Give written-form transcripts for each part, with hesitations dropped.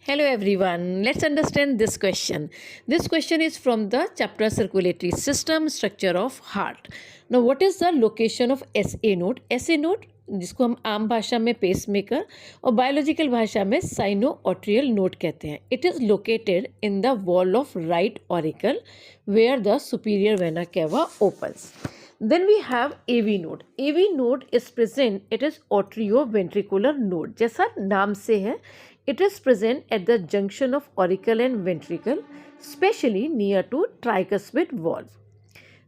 Hello everyone, let's understand this question. This question is from the chapter Circulatory System, Structure of Heart. Now what is the location of SA node? SA node जिसको हम आम भाषा में pacemaker और biological भाषा में cyano ऑट्रियल node कहते हैं. It is located in the wall of right auricle where the superior vena cava opens. Then we have AV node. AV node is present, it is atrioventricular node. जैसा नाम से है, it is present at the junction of auricle and ventricle, especially near to tricuspid valve.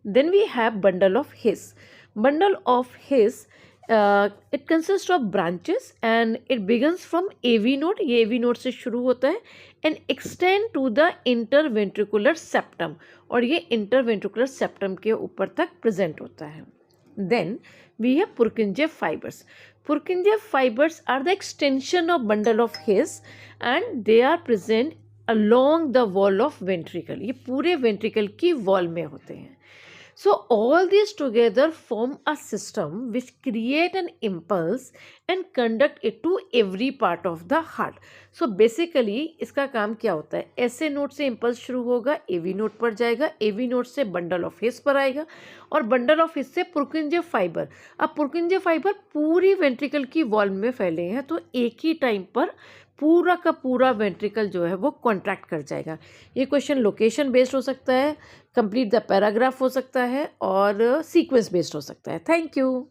Then we have bundle of His. Bundle of His, it consists of branches and it begins from AV node. ये AV node से शुरू होता है and extend to the interventricular septum. और ये interventricular septum के ऊपर तक प्रेजेंट होता है. Then we have Purkinje fibres. Purkinje fibres are the extension of bundle of His and they are present along the wall of ventricle. ये पूरे ventricle की वॉल में होते हैं. So all these together form a system which create an impulse and conduct it to every part of the heart. So basically इसका काम क्या होता है? SA नोड से इम्पल्स शुरू होगा, AV नोड पर जाएगा, AV नोड से बंडल ऑफ हिस पर आएगा और बंडल ऑफ हिस से पुर्किंजे फाइबर. अब पुर्किंजे फाइबर पूरी वेंट्रिकल की वॉल में फैले हैं तो एक ही टाइम पर पूरा का पूरा वेंट्रिकल जो है वो कॉन्ट्रैक्ट कर जाएगा. ये क्वेश्चन लोकेशन बेस्ड हो सकता है, कंप्लीट द पैराग्राफ हो सकता है और सीक्वेंस बेस्ड हो सकता है. Thank you.